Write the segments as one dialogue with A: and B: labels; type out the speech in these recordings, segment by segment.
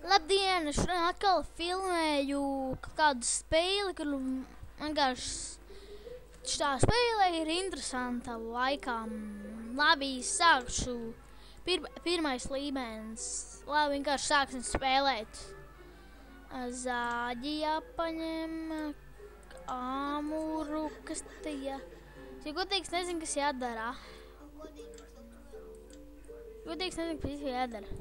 A: Labdien, es šodien atkal filmēju kādu spēli, kur vienkārši tā spēle ir interesanta laikam. Labi, sākšu. Pirmais līmenis. Labi, vienkārši sāksim spēlēt. Zāģi jāpaņem, āmuru, kas tie. Ja godīgs nezinu, kas jādara. Godīgs nezinu, kas jādara.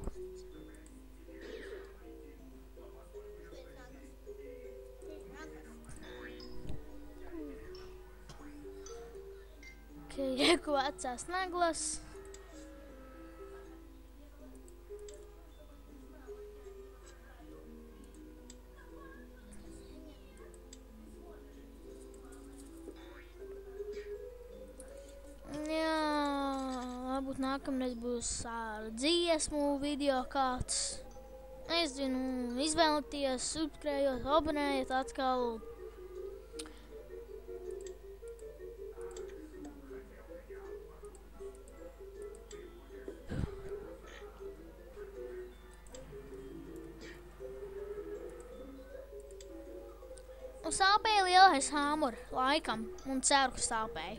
A: Reku vecās naglas. Jā, varbūt nākamreiz būs ar dziesmu video kāds. Nezinu, izvēlieties, subscribējot, abonējiet atkal. Un sāpēja lielais āmur, laikam, un ceru, ka sāpēja.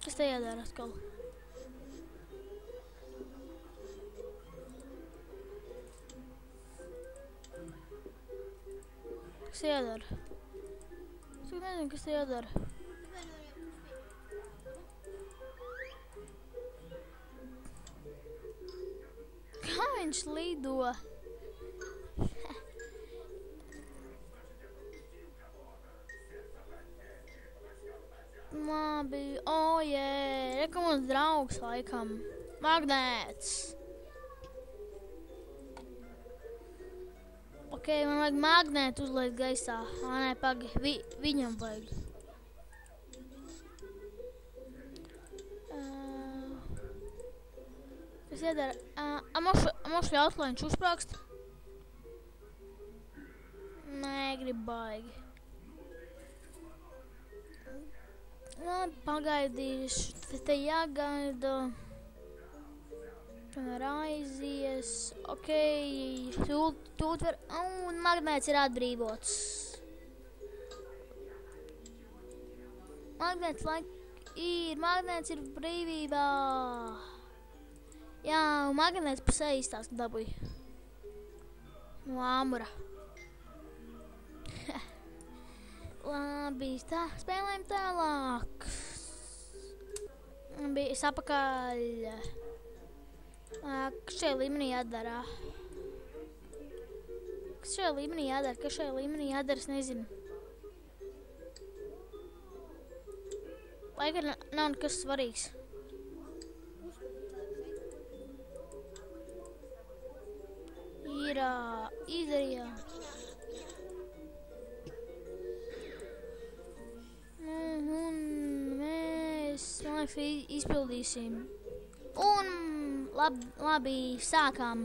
A: Kas te jādara atkal? Kas te jādara? Es nezinu, kas te jādara. Kā viņš lido? Labi, reka mums draugs laikam. Magnēts. Ok, man vajag magnētu uzliet gaisā. Nē, pagi, viņam vajag. Kas jādara? Mošu ļaut, lai viņš uzsprākst? Nē, grib baigi. Labi, pagaidīšu, te jāgaida. Raizies, ok, tūt var, un magnēts ir atbrīvots. Magnēts ir brīvībā. Jā, un magnēts pusē īstās dabūja. No āmura. Labi, tā, spēlējam tālāk. Es apakaļ. Kas šajā līmenī jādara? Kas šajā līmenī jādara, es nezinu. Laikam nav nekas svarīgs. Izdarījām. Un mēs, man liekas, izpildīsim. Un labi, sākam.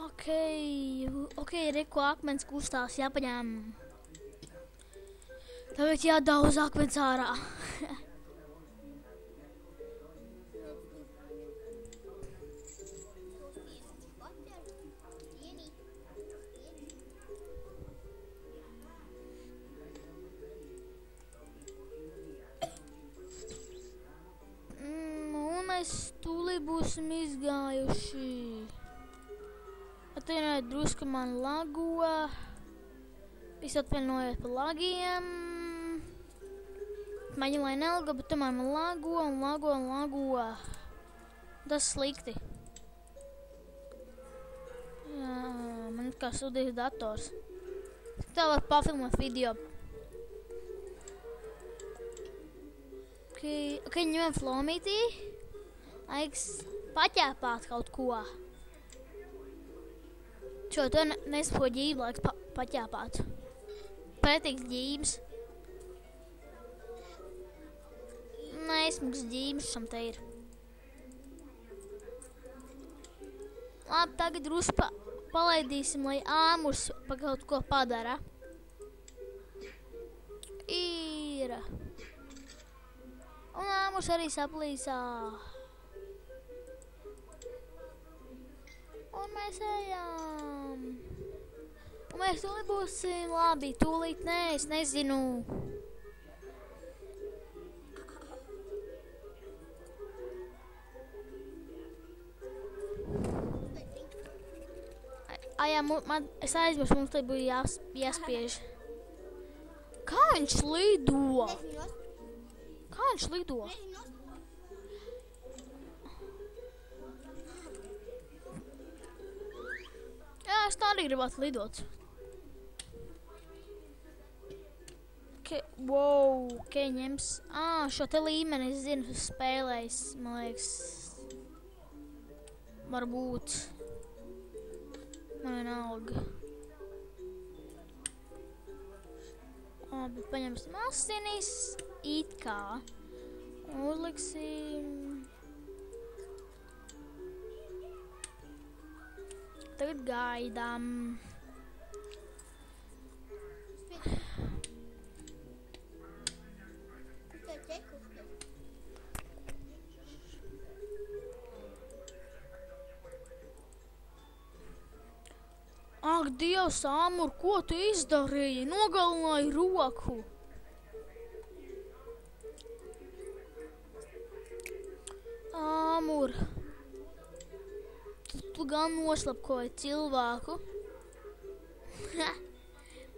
A: Ok, reku akmens kustās, jāpaņem. Tagad jādauz akmens ārā. Mēs tūlīt būsim izgājuši. Atvainojiet, drusku man lago. Visi atvainojiet par lagiem. Maņi, lai nelago, bet tomēr man lago. Tas slikti. Jā, man kā sūdīs dators. Tā var pafilmēt video. Ok, ņemam flomītī. Laiks paķēpāt kaut ko. Šo to nesapo ģību, laiks paķēpāt. Pretīgs ģības. Neizsmuks ģības šam te ir. Labi, tagad drusku palaidīsim, lai āmurs pa kaut ko padara. Ir. Un āmurs arī saplīsā. Un mēs ejam. Un mēs tūlīt būsim labi. Tūlīt nē, es nezinu. Jā, es aizmirsu, mums te bija jāspiež. Kā viņš lido? Kā viņš lido? Jā, es tā arī gribētu lidot. Wow, ņems. Šo te līmeni es zinu, spēlējis, man liekas. Varbūt. Man vienalga. Labi, paņemsim asinis. It kā. Uzliksim. Tagad gaidām. Ak, Dievs, Āmur, ko tu izdarīji? Nogalināji roku. Āmur, tu gan noslapkoji cilvēku.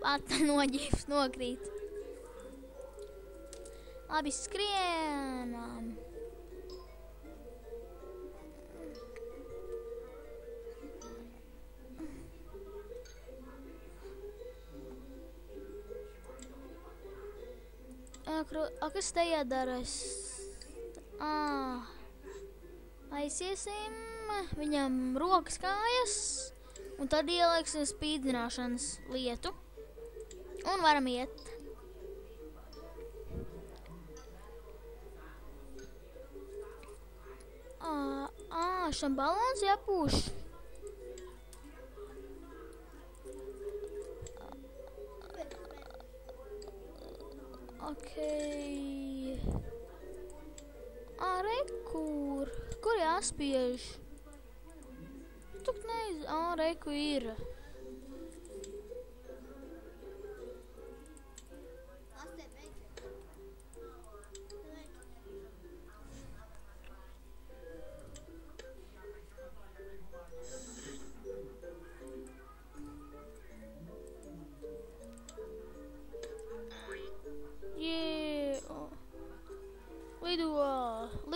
A: Pat noģības nokrīt. Labi, skrienam. Kas te jādara? Aiziesim viņam rokas kājas un tad ielieksim spīdzināšanas lietu un varam iet. Šam balons jāpūš. Okei. Kur jāspiež? Tuk reku ir.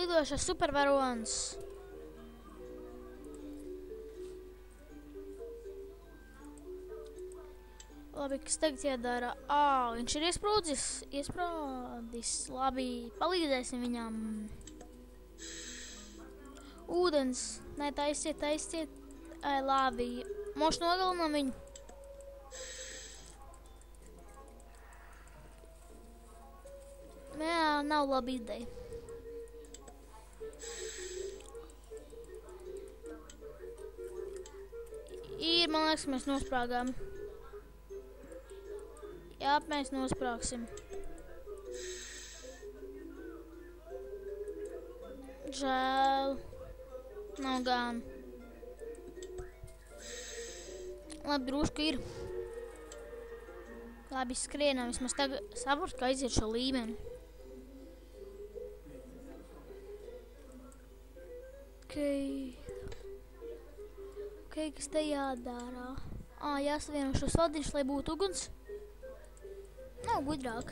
A: Lidošais supervarons. Labi, kas tagad jādara? Viņš ir iesprādis. Labi, palīdzēsim viņam. Ūdens. Nē, taisiet. Labi, moš nogalinām viņu. Jā, nav laba ideja. Man liekas, mēs nosprāgām. Jā, mēs nosprāgsim. Žēl. Nav gan. Labi, drusku ir. Labi, skrienam. Vismaz tagad saprotu, ka aiziet šo līmeni. Okei, kas te jādara? Jāsavieno šos vadiņus, lai būtu uguns. Nav gudrāk.